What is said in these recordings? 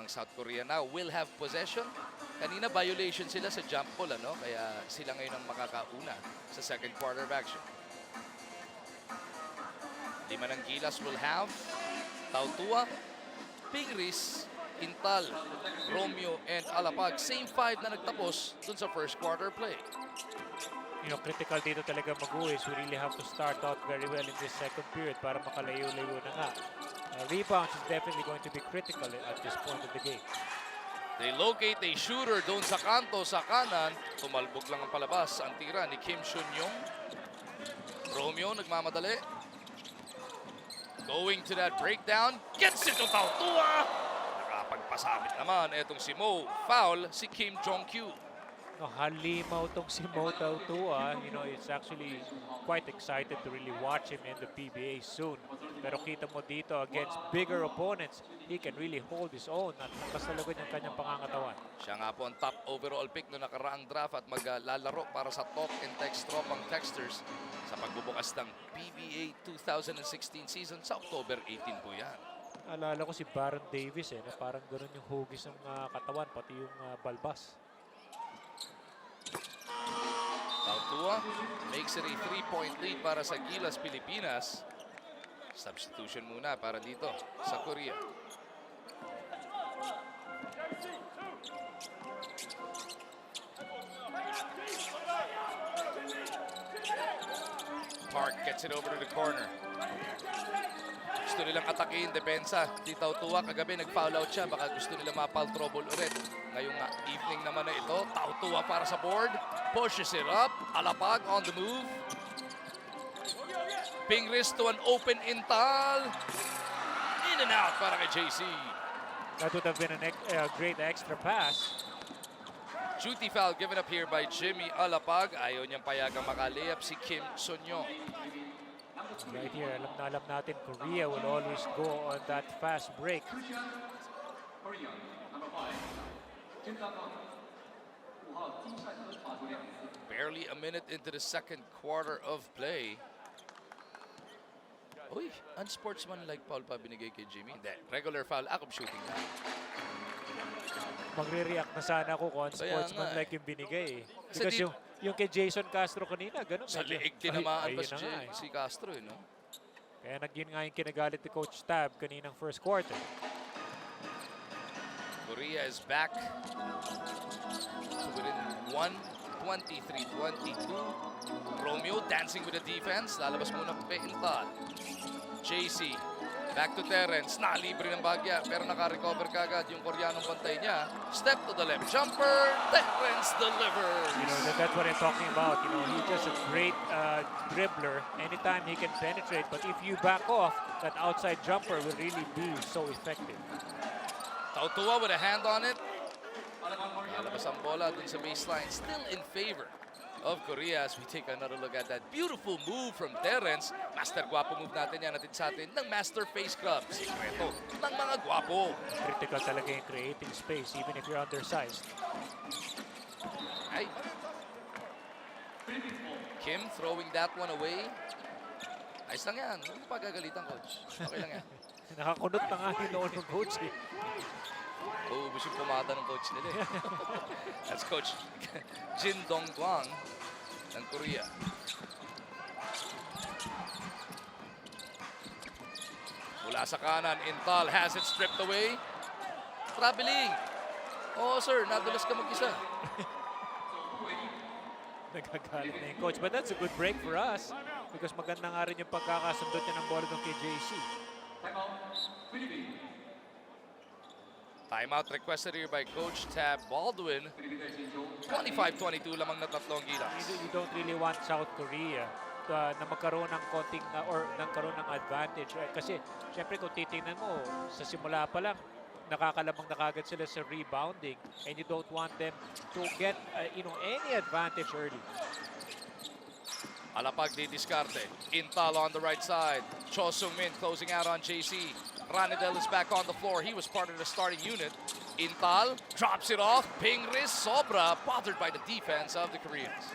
ang South Korea now will have possession. Kanina violation sila sa jump ball, ano? Kaya sila ngayon ang makakauna sa second quarter of action. 5 ng Gilas will have Tautua, Pingris, Intal, Romeo, and Alapag. Same 5 na nagtapos dun sa first quarter play. Critical dito talaga mag-uwis. We really have to start out very well in this second period para makalayo-layo na nga. Rebounds is definitely going to be critical at this point of the game. They locate a shooter doon sa kanto sa kanan. Tumalbog lang ang palabas. Ang tira ni Kim Shunyong. Romeo nagmamadali. Going to that breakdown. Gets it to Tautua. Nakapagpasabit naman etong si Mo. Foul si Kim Jong-kyu. Halimaw tong si Mo Tautua. It's actually quite excited to really watch him in the PBA soon. Pero kita mo dito against bigger opponents, he can really hold his own at nakasalugan yung kanyang pangangatawan. Siya nga po ang top overall pick noong nakaraang draft at maglalaro para sa talk and text tropang texters sa pagbubukas ng PBA 2016 season sa October 18 po yan. Alala ko si Baron Davis na parang ganoon yung hugis ng katawan pati yung balbas. Tautua makes it a 3-point lead para sa Gilas, Pilipinas. Substitution muna para dito sa Korea. Park gets it over to the corner. Gusto nilang atakin, depensa. Di Tautua, kagabi nag-foul out siya. Baka gusto nila ma-foul trouble ulit. Ngayong evening naman na ito, Tautua para sa board. Pushes it up. Alapag on the move. Pingris to an open Intal. In and out para kay JC. That would have been a great extra pass. Duty foul given up here by Jimmy Alapag. Ayaw niyang payagang makalayap si Kim Sonyo. Right here, alam natin, Korea will always go on that fast break. Barely a minute into the second quarter of play. Uy, unsportsmanlike foul pa binigay kay Jimmy. Hindi, regular foul, act of shooting na. Magre-react na sana ako kung unsportsmanlike yung binigay. Because yung kay Jason Castro kanina, ganun. Sa liig tinamaan pa si Castro, no? Kaya yun nga yung kinagalit ni Coach Tab kaninang first quarter. Korea is back to within 1, 23-22. Romeo dancing with the defense. Lalabas muna kay Intal. JC, back to Terrence. Nalibre ng bagya, pero naka-recover kagad yung Koreanong bantay niya. Step to the left jumper. Terrence delivers. That's what I'm talking about. He's just a great dribbler. Anytime he can penetrate. But if you back off, that outside jumper will really be so effective. Tautua with a hand on it. Lalabas ang bola dun sa baseline. Still in favor of Korea as we take another look at that beautiful move from Terrence. Master Guapo move natin yan natin sa atin ng Master Face Club. Sikreto ng mga guwapo. Critical talaga yung creating space even if you're undersized. Ay. Kim throwing that one away. Ayos lang yan. Huwag mo pagagalitan, coach. Okay lang yan. Nakakunot na nga yung noon ng coach. Uubos yung pumada ng coach nila. That's Coach Jin Dong-Guang ng Korea. Mula sa kanan, Intal has it stripped away. Traveling. Oh, sir, nadulas ka mag-isa. Nagagalit na yung coach. But that's a good break for us because maganda nga rin yung pagkakasundot niya ng bola ng kay JC. Timeout requested here by Coach Tab Baldwin. 25-22 lamang na tatlong Gilas. You don't really want South Korea na magkaroon ng konting or nagkaroon ng advantage. Kasi syempre kung titingnan mo, sa simula pa lang, nakakalabang na kagad sila sa rebounding and you don't want them to get any advantage early. Alapag di diskarte. Intal on the right side. Cho Sung-min closing out on JC. Ranidel is back on the floor. He was part of the starting unit. Intal drops it off. Pingris sobra. Bothered by the defense of the Koreans.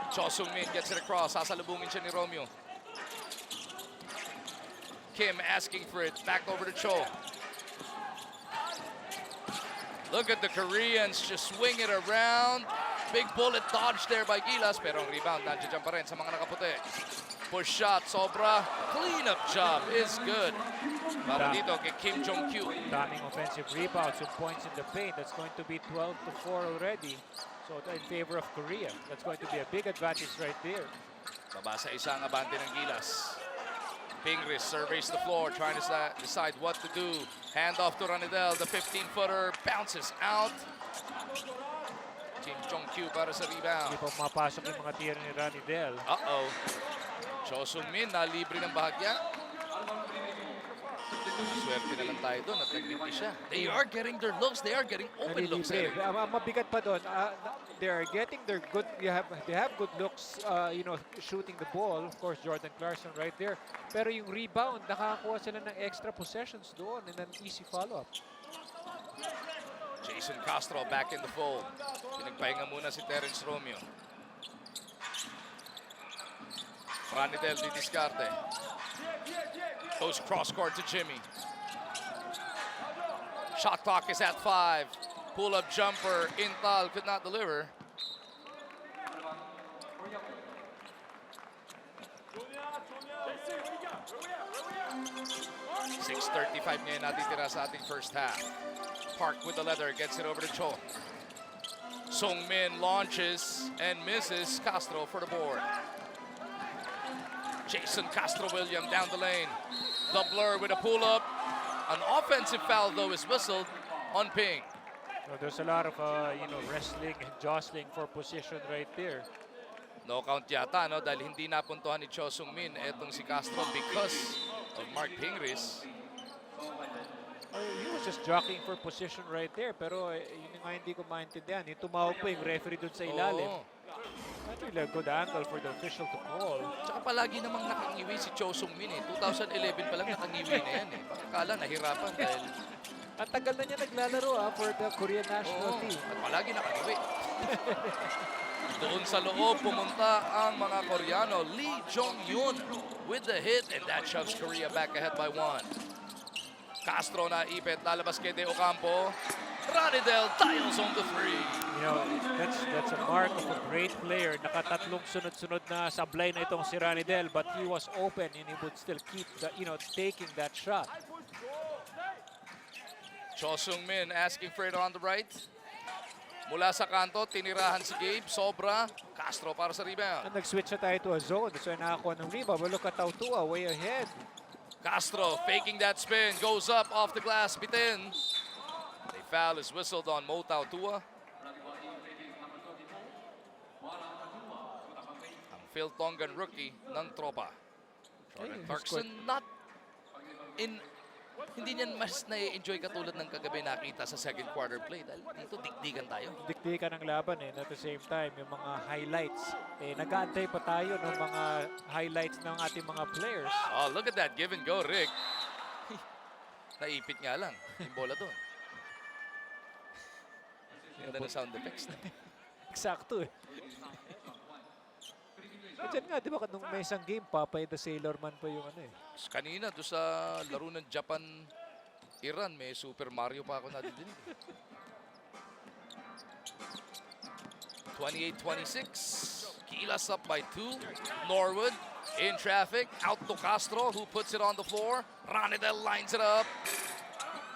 Cho Sung-min gets it across. Sasalubungin siya ni Romeo. Kim asking for it. Back over to Cho. Look at the Koreans just swing it around. Big bullet dodge there by Gilas, pero ang rebound nandiyan pa rin sa mga nakaputi. Push shot, sobra. Cleanup job is good. Para dito kay Kim Jong-kyu. Daming offensive rebounds, some points in the paint. That's going to be 12-4 already. So in favor of Korea. That's going to be a big advantage right there. Baba sa isang abante ng Gilas. Pingris surveys the floor, trying to decide what to do. Hand off to Ranidel. The 15-footer bounces out. Kim Jong-kyu para sa rebound. Hindi pa mapasok yung mga tira ni Ranidel. Uh-oh. Cho Sung-min na libre ng bahagya. Swerte na lang tayo doon at nag-libre siya. They are getting their looks. They are getting open looks. Ang mabigat pa doon, they are getting their good, they have good looks, shooting the ball. Of course, Jordan Clarkson right there. Pero yung rebound, nakakakuha sila ng extra possessions doon and an easy follow-up. Jason Castro back in the fold. Pinagpahinga muna si Terence Romeo. Ranidel di diskarte. Goes cross court to Jimmy. Shot clock is at 5. Pull-up jumper. Intal could not deliver. .6:35 ngayon natitira sa ating first half. Park with the leather, gets it over to Cho. Sung-min launches and misses. Castro for the board. Jason Castro-William down the lane. The blur with a pull-up. An offensive foul, though, is whistled on Ping. So there's a lot of, wrestling and jostling for position right there. No count yata, no? Dahil hindi napuntuhan ni Cho Sung-min etong si Castro because of Mark Pingris. He was just jockeying for position right there. Pero yun nga hindi ko maintindihan. Yung tumawag po yung referee dun sa ilalim. That's really a good angle for the official to call. Tsaka palagi namang nakangiwi si Cho Sung-min eh. 2011 pa lang nakangiwi na yan eh. Pakakala nahirapan dahil... Ang tagal na niya naglalaro for the Korean national team. At palagi nakangiwi. Doon sa loob pumunta ang mga Koreano. Lee Jong-yun with the hit and that shoves Korea back ahead by 1. Castro na ipit, lalabas kay De Ocampo. Ranidel dials on the 3. You know, that's a mark of a great player. Nakatatlong sunod-sunod na sablay na itong si Ranidel, but he was open and he would still keep the, taking that shot. Cho Sung-min asking for it on the right. Mula sa kanto, tinirahan si Gabe, sobra. Castro para sa rebound. And nag-switch na tayo to a zone. That's why nakakuha ng rebound. But look at Tautua, way ahead. Castro faking that spin, goes up off the glass, bitin. A foul is whistled on Mo Tautua. Ang Phil Tongan rookie ng tropa. Jordan Clarkson not in... Hindi niyan mas na-enjoy katulad ng kagabi nakita sa second quarter play. Dahil dito dikdikan tayo. Dikdikan ng laban eh. At the same time, yung mga highlights. Nag-aantay pa tayo ng mga highlights ng ating mga players. Oh, look at that give and go, Rick. Naipit nga lang yung bola doon. Ganda ng sound effects na. Eksakto eh. Diyan nga, di ba, nung may isang game, Papay the Sailor Man pa yung Kanina, doon sa laro ng Japan-Iran, may Super Mario pa ako nadidinig. 28-26. Gilas up by 2. Norwood in traffic. Out to Castro, who puts it on the floor. Ranidel lines it up.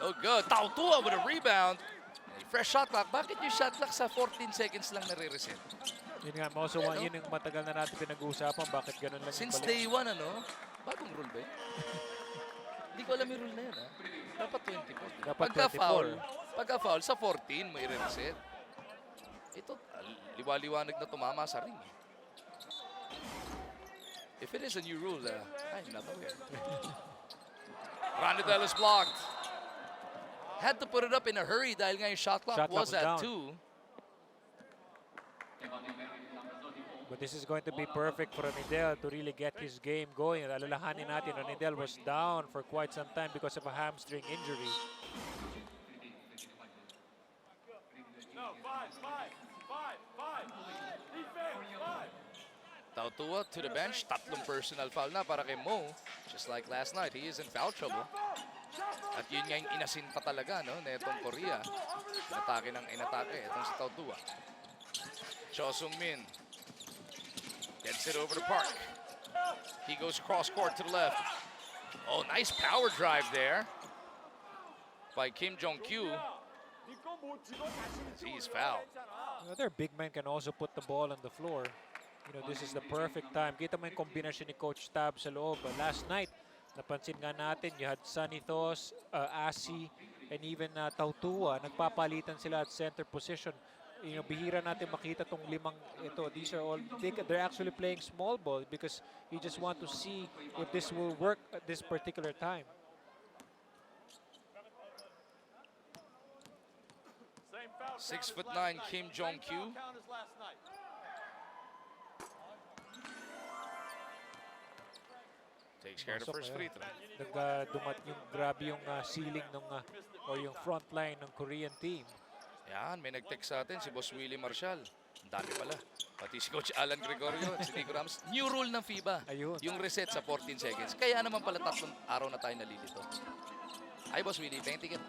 Oh, good. Tautua with a rebound. A fresh shot clock. Bakit yung shot clock sa 14 seconds lang nare-reset? Yun nga, also, yun yung matagal na natin pinag-uusapan. Bakit ganun lang Since day 1, bagong rule ba yun? Hindi ko alam yung rule na yun, ha? Dapat 24. Dapat Pagka-foul, sa 14 mo i-reset. Ito, liwa-liwanag na tumama sa ring. If it is a new rule, I'm not aware. Ranidel is blocked. Had to put it up in a hurry dahil nga yung shot clock was at 2. But this is going to be perfect for Ranidel to really get his game going. Alalahanin natin, Ranidel was down for quite some time because of a hamstring injury. Tautua to the bench. Tatlong personal foul na para kay Mo. Just like last night, he is in foul trouble. At yun nga yung inasinta talaga, no, na itong Korea. Inatake itong si Tautua. Cho Sung-min gets it over to Park. He goes cross court to the left. Oh, nice power drive there by Kim Jong-kyu. He's fouled. Their big man can also put the ball on the floor. This is the perfect time. Kita mo yung kombinasyon ni Coach Tab sa loob. Last night, napansin nga natin, you had Sanitos, Asi, and even Tautua. Nagpapalitan sila at center position. Bihira natin makita tong limang ito. These are all, they're actually playing small ball because you just want to see if this will work at this particular time. 6'9" Kim Jong-kyu. Takes care of the first free throw. Grabe yung ceiling or yung front line ng Korean team. Yan, may nag-text sa atin si Boss Willie Marshall. Ang dami pala. Pati si Coach Alan Gregorio at si Nico Ramos. New rule ng FIBA. Ayun. Yung reset sa 14 seconds. Kaya naman pala 3 araw na tayo nalilito. Ay, Boss Willie, paying ticket.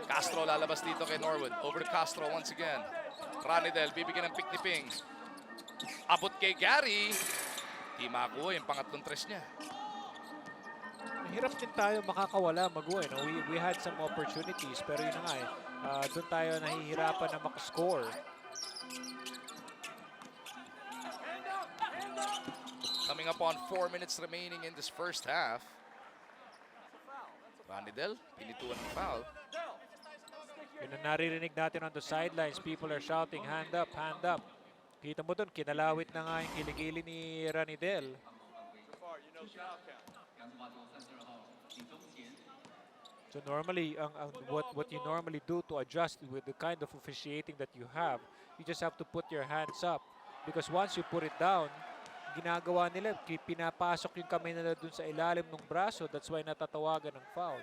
Castro lalabas dito kay Norwood. Over to Castro once again. Ranidel, bibigyan ng pick ni Ping. Abot kay Gary. Di makuha yung pangatlong tres niya. Hirap din tayo makakawala, Maguo. We had some opportunities, pero yun na nga doon tayo nahihirapan na makascore. Coming up on 4 minutes remaining in this first half. Ranidel, pinituan ng foul. Yun ang naririnig natin on the sidelines. People are shouting, hand up, hand up. Kita mo doon, kinalawit na nga yung kiligili ni Ranidel. So normally, what you normally do to adjust with the kind of officiating that you have, you just have to put your hands up. Because once you put it down, ginagawa nila, pinapasok yung kamay nila dun sa ilalim ng braso. That's why natatawagan ng foul.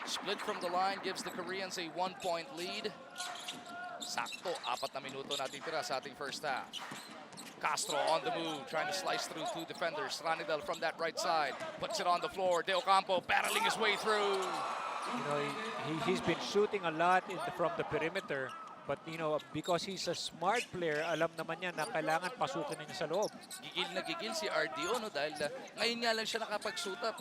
Split from the line gives the Koreans a 1-point lead. Sakto, 4 na minuto natitira sa ating first half. Castro on the move, trying to slice through 2 defenders. Ranidel from that right side, puts it on the floor. De Ocampo battling his way through. He's been shooting a lot from the perimeter. But, because he's a smart player, alam naman niya na kailangan pasukin niya sa loob. Gigil na gigil si RDO, dahil ngayon nga lang siya nakapag-suit up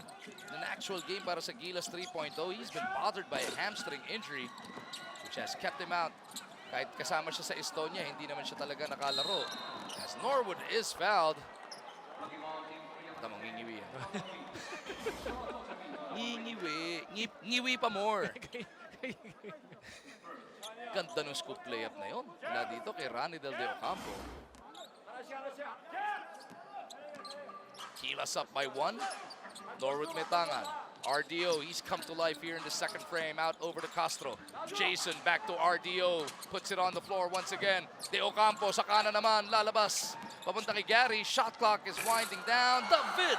ng actual game para sa Gilas 3.0. He's been bothered by a hamstring injury, which has kept him out. Kahit kasama siya sa Estonia, hindi naman siya talaga nakalaro. As Norwood is fouled. Tamang ngingiwi yan. Ngiwi pa more. Ganda ng scoop layup na yun. Mula dito kay Ranidel de Ocampo. Gilas up by 1. Norwood may tangan. RDO, he's come to life here in the second frame. Out over to Castro. Jason back to RDO. Puts it on the floor once again. De Ocampo sa kanan naman. Lalabas. Papunta kay Gary. Shot clock is winding down. David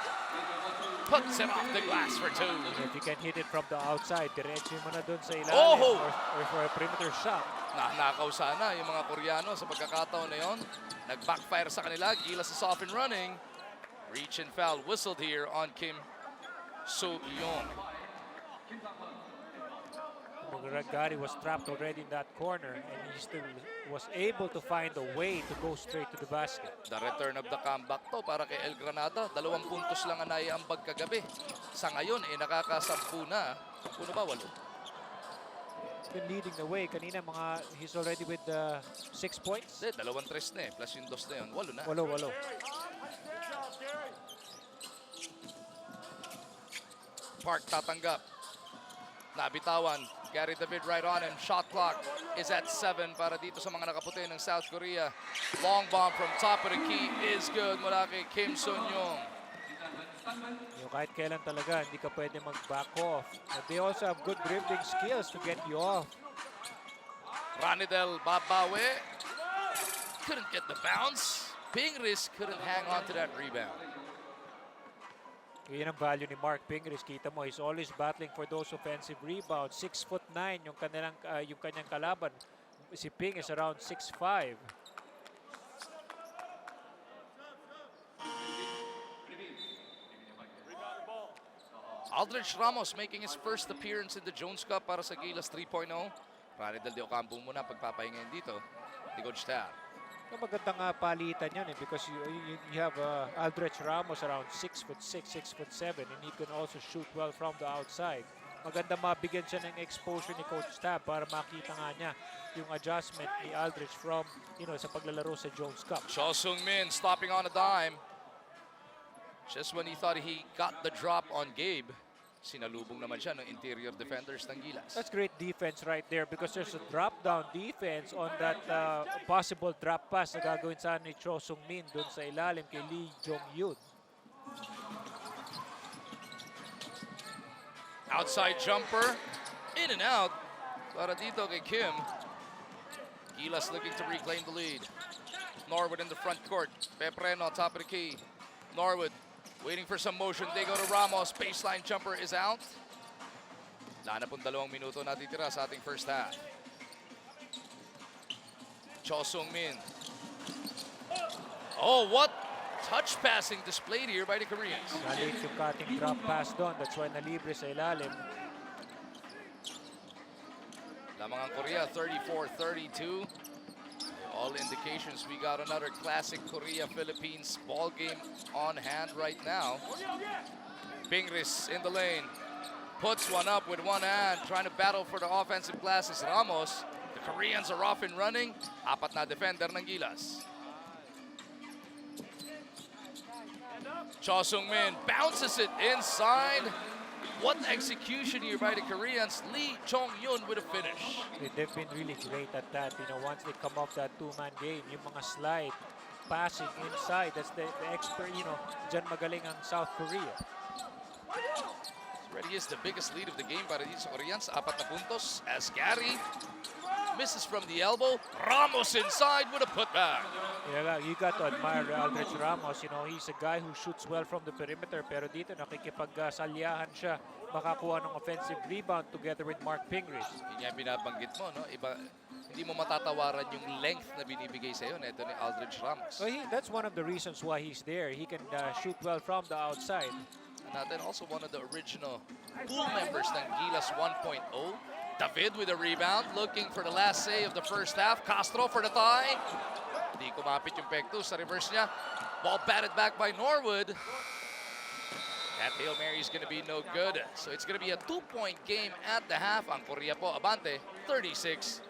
puts it off the glass for 2. If you can hit it from the outside, diretso mo na dun sa ilalim or for a perimeter shot. Nanakaw sana yung mga Koreano sa pagkakataon na yun. Nag-backfire sa kanila. Gilas is off and running. Reach and foul whistled here on Kim So-young. Gary was trapped already in that corner and he still was able to find a way to go straight to the basket. The return of the comeback to para kay El Granada. 2 puntos lang ang naiambag kagabi. Sa ngayon, nakaka-10 na. 10 ba? 8? Been leading the way. Kanina, he's already with 6 points. 2 tres na plus yung 2 na yun. 8 na. 8. Park tatanggap. Nabitawan. Gary David right on him. Shot clock is at 7 para dito sa mga nakaputi ng South Korea. Long bomb from top of the key is good mula kay Kim So-young. Kahit kailan talaga, hindi ka pwede mag-back off. But they also have good dribbling skills to get you off. Ranidel babawi. Couldn't get the bounce. Pingris couldn't hang on to that rebound. Yan ang value ni Mark Pingris. Kita mo, he's always battling for those offensive rebounds. 6'9" yung kanyang kalaban. Si Ping is around 6'5". Aldrich Ramos making his first appearance in the Jones Cup para sa Gilas 3.0. Ranidel de Ocampo muna pagpapahingayin dito ni Coach Tab. Magandang palitan yun because you have Aldrich Ramos around 6'6", 6'7", and he can also shoot well from the outside. Maganda mabigyan siya ng exposure ni Coach Tab para makita nga niya yung adjustment ni Aldrich from, sa paglalaro sa Jones Cup. Cho Sung-min stopping on a dime. Just when he thought he got the drop on Gabe, sinalubong naman siya ng interior defenders ng Gilas. That's great defense right there because there's a drop-down defense on that possible drop pass na gagawin sana ni Cho Sung-min dun sa ilalim kay Lee Jong-yun. Outside jumper, in and out. Para dito kay Kim. Gilas looking to reclaim the lead. Norwood in the front court. Pepreno on top of the key. Norwood waiting for some motion. They go to Ramos. Baseline jumper is out. Wala na pong 2 minuto natitira sa ating first half. Cho Sung-min. Oh, what touch passing displayed here by the Koreans. Nalit yung cutting drop pass doon. That's why nalibre sa ilalim. Lamang ang Korea, 34-32. All indications we got another classic Korea-Philippines ball game on hand right now. Pingris in the lane. Puts one up with one hand, trying to battle for the offensive glasses. Ramos. The Koreans are off and running. Apat na defender ng Gilas. Cho Sung-min bounces it inside. What execution here by the Koreans. Lee Jong-yun with a finish. They've been really great at that. Once they come off that two-man game, yung mga slide, passing inside, that's the expert, dyan magaling ang South Korea. Already is the biggest lead of the game para dito sa Koreans. 4 na puntos as Gary misses from the elbow. Ramos inside with a putback. Yeah, you got to admire Aldrich Ramos. He's a guy who shoots well from the perimeter, pero dito nakikipagsalyahan siya, makakuha ng offensive rebound together with Mark Pingris. Yun yung binabanggit mo, no? Hindi mo matatawaran yung length na binibigay sa'yo nito ni Aldrich Ramos. So that's one of the reasons why he's there. He can shoot well from the outside. And then also one of the original pool members ng Gilas 1.0. David with a rebound, looking for the last say of the first half. Castro for the tie. Hindi kumapit yung Pectus sa reverse niya. Ball batted back by Norwood. That Hail Mary is going to be no good. So it's going to be a 2-point game at the half. Ang Korea po abante, 36-34.